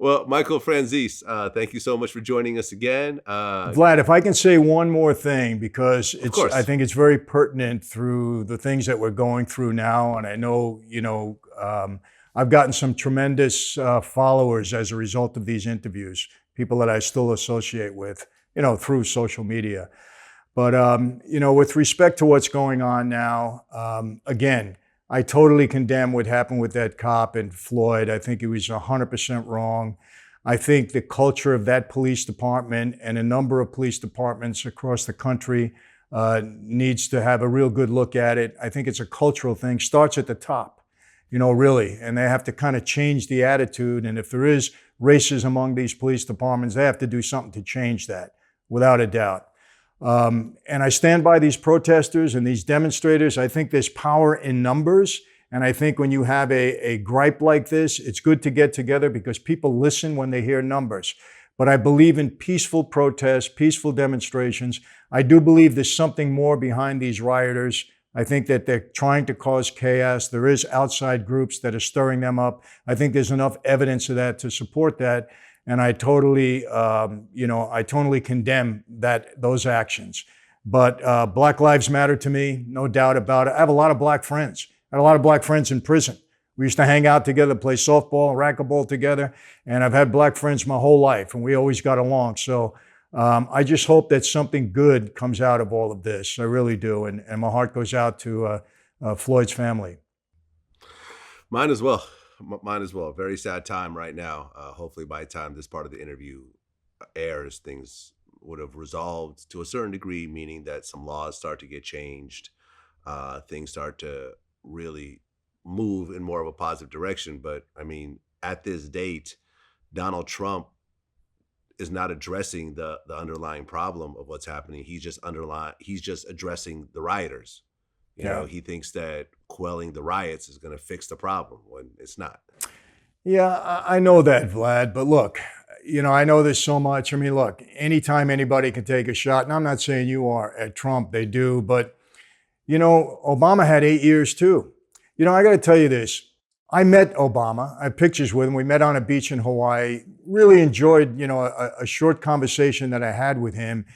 Well, Michael Franzese, thank you so much for joining us again. Vlad, if I can say one more thing, because Of I course. think it's very pertinent through the things that we're going through now, and I know, I've gotten some tremendous followers as a result of these interviews, people that I still associate with, through social media. But with respect to what's going on now, again, I totally condemn what happened with that cop and Floyd. I think it was 100% wrong. I think the culture of that police department and a number of police departments across the country needs to have a real good look at it. I think it's a cultural thing, starts at the top, really. And they have to kind of change the attitude. And if there is racism among these police departments, they have to do something to change that, without a doubt. And I stand by these protesters and these demonstrators. I think there's power in numbers. And I think when you have a gripe like this, it's good to get together because people listen when they hear numbers. But I believe in peaceful protests, peaceful demonstrations. I do believe there's something more behind these rioters. I think that they're trying to cause chaos. There is outside groups that are stirring them up. I think there's enough evidence of that to support that. And I totally, I totally condemn those actions. But Black Lives Matter to me, no doubt about it. I have a lot of black friends. I had a lot of black friends in prison. We used to hang out together, play softball and racquetball together. And I've had black friends my whole life, and we always got along. So I just hope that something good comes out of all of this. I really do. And my heart goes out to Floyd's family. Mine as well. Mine as well. Very sad time right now. Hopefully, by the time this part of the interview airs, things would have resolved to a certain degree, meaning that some laws start to get changed. Things start to really move in more of a positive direction. But I mean, at this date, Donald Trump is not addressing the underlying problem of what's happening. He's just addressing the rioters. Yeah. He thinks that quelling the riots is going to fix the problem when it's not. Yeah, I know that, Vlad. But look, I know there's so much. I mean, look, anytime anybody can take a shot, and I'm not saying you are at Trump, they do, but, Obama had 8 years too. I got to tell you this. I met Obama. I have pictures with him. We met on a beach in Hawaii. Really enjoyed, a short conversation that I had with him.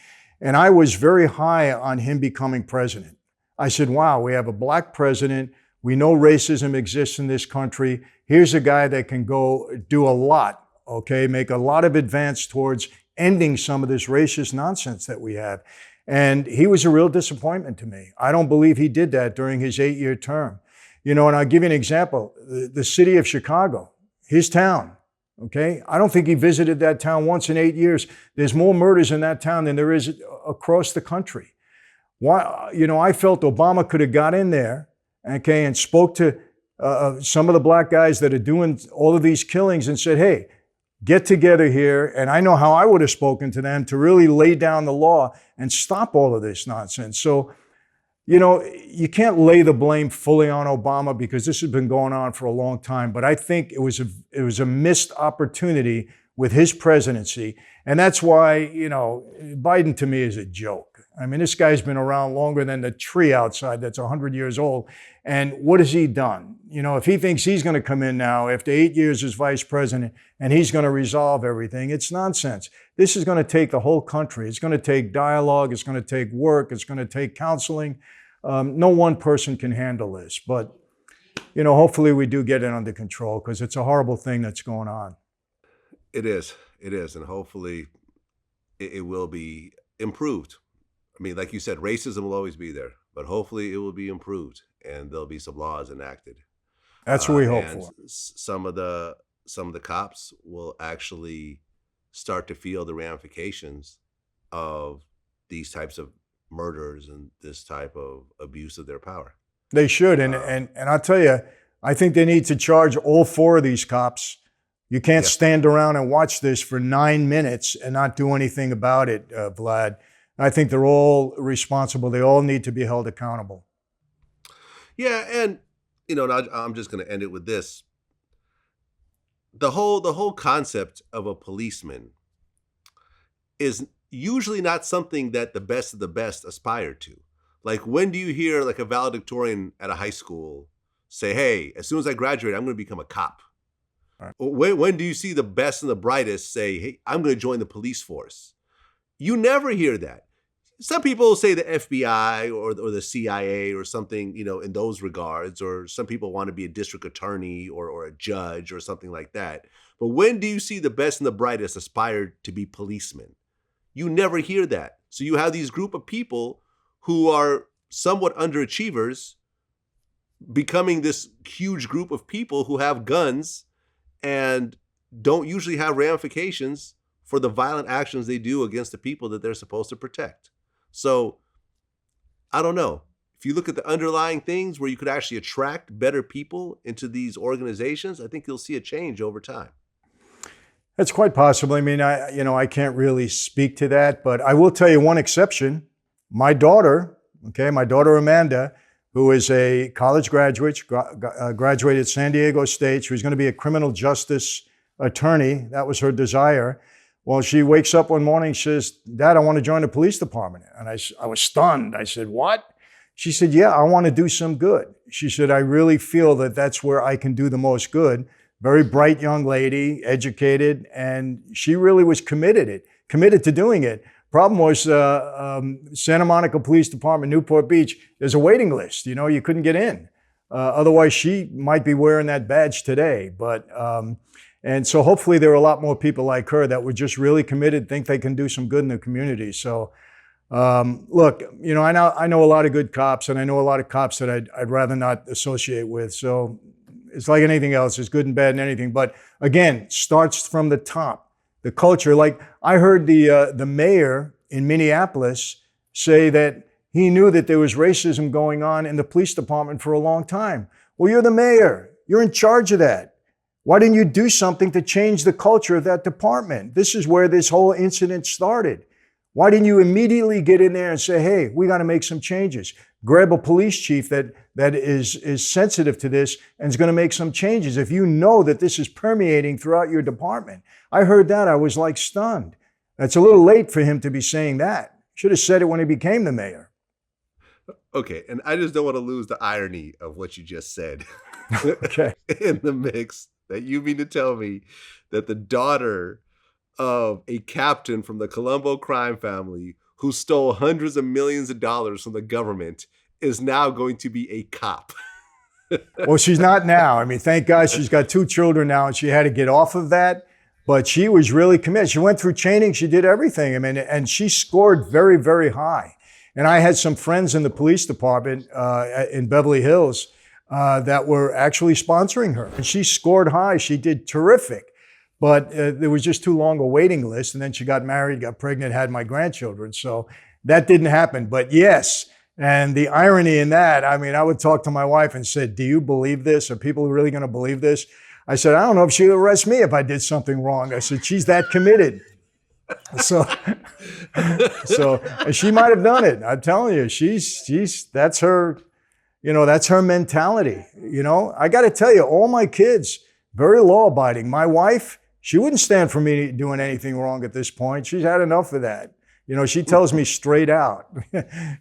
And I was very high on him becoming president. I said, wow, we have a black president. We know racism exists in this country. Here's a guy that can go do a lot, okay, make a lot of advance towards ending some of this racist nonsense that we have. And he was a real disappointment to me. I don't believe he did that during his 8-year term. And I'll give you an example. The city of Chicago, his town, okay? I don't think he visited that town once in 8 years. There's more murders in that town than there is across the country. Why, I felt Obama could have got in there, okay, and spoke to some of the black guys that are doing all of these killings and said, hey, get together here. And I know how I would have spoken to them to really lay down the law and stop all of this nonsense. So, you can't lay the blame fully on Obama because this has been going on for a long time. But I think it was a missed opportunity with his presidency. And that's why, Biden to me is a joke. I mean, this guy's been around longer than the tree outside that's 100 years old. And what has he done? If he thinks he's going to come in now after 8 years as vice president and he's going to resolve everything, it's nonsense. This is going to take the whole country. It's going to take dialogue. It's going to take work. It's going to take counseling. No one person can handle this. But, hopefully we do get it under control because it's a horrible thing that's going on. It is. It is. And hopefully it will be improved. I mean, like you said, racism will always be there, but hopefully it will be improved and there'll be some laws enacted. That's what we hope And for. some of the cops will actually start to feel the ramifications of these types of murders and this type of abuse of their power. They should. And, Um, and, and I'll tell you, I think they need to charge all 4 of these cops. You can't yeah, stand around and watch this for 9 minutes and not do anything about it, Vlad. I think they're all responsible. They all need to be held accountable. yeah, and now I'm just going to end it with this: the whole concept of a policeman is usually not something that the best of the best aspire to. Like, when do you hear like a valedictorian at a high school say, "Hey, as soon as I graduate, I'm going to become a cop"? When do you see the best and the brightest say, hey, I'm going to join the police force? You never hear that. Some people say the FBI or the CIA or something, in those regards, or some people want to be a district attorney or a judge or something like that. But when do you see the best and the brightest aspire to be policemen? You never hear that. So you have these group of people who are somewhat underachievers becoming this huge group of people who have guns and don't usually have ramifications for the violent actions they do against the people that they're supposed to protect. So I don't know. If you look at the underlying things where you could actually attract better people into these organizations, I think you'll see a change over time. That's quite possible. I mean, I can't really speak to that, but I will tell you one exception. My daughter Amanda, who is a college graduate, graduated San Diego State. She was going to be a criminal justice attorney. That was her desire. Well, she wakes up one morning, she says, Dad, I want to join the police department. And I was stunned. I said, what? She said, yeah, I want to do some good. She said, I really feel that that's where I can do the most good. Very bright young lady, educated, and she really was committed to doing it. Problem was, Santa Monica Police Department, Newport Beach, there's a waiting list. You couldn't get in. Otherwise, she might be wearing that badge today. And so hopefully there are a lot more people like her that were just really committed, think they can do some good in the community. So, look, I know a lot of good cops, and I know a lot of cops that I'd rather not associate with. So it's like anything else. There's good and bad in anything. But again, starts from the top. The culture, like I heard the mayor in Minneapolis say that he knew that there was racism going on in the police department for a long time. Well, you're the mayor. You're in charge of that. Why didn't you do something to change the culture of that department? This is where this whole incident started. Why didn't you immediately get in there and say, hey, we got to make some changes? Grab a police chief that is sensitive to this and is going to make some changes. If you know that this is permeating throughout your department. I heard that. I was like stunned. It's a little late for him to be saying that. Should have said it when he became the mayor. Okay, and I just don't want to lose the irony of what you just said. Okay. In the mix, that you mean to tell me that the daughter of a captain from the Colombo crime family who stole hundreds of millions of dollars from the government is now going to be a cop? Well, she's not now. I mean, thank God she's got 2 children now, and she had to get off of that. But she was really committed. She went through training. She did everything. I mean, and she scored very, very high. And I had some friends in the police department in Beverly Hills that were actually sponsoring her. And she scored high. She did terrific. But there was just too long a waiting list. And then she got married, got pregnant, had my grandchildren. So that didn't happen. But yes, and the irony in that, I mean, I would talk to my wife and say, do you believe this? Are people really going to believe this? I said, I don't know if she'll arrest me if I did something wrong. I said, she's that committed. So she might have done it. I'm telling you, that's her, that's her mentality. I got to tell you, all my kids, very law abiding. My wife, she wouldn't stand for me doing anything wrong at this point. She's had enough of that. She tells me straight out,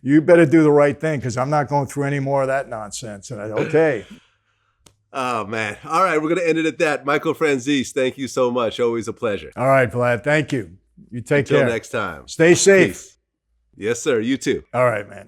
you better do the right thing because I'm not going through any more of that nonsense. And I said, okay. Oh, man. All right. We're going to end it at that. Michael Franzese, thank you so much. Always a pleasure. All right, Vlad. Thank you. You take care. Until next time. Stay safe. Peace. Yes, sir. You too. All right, man.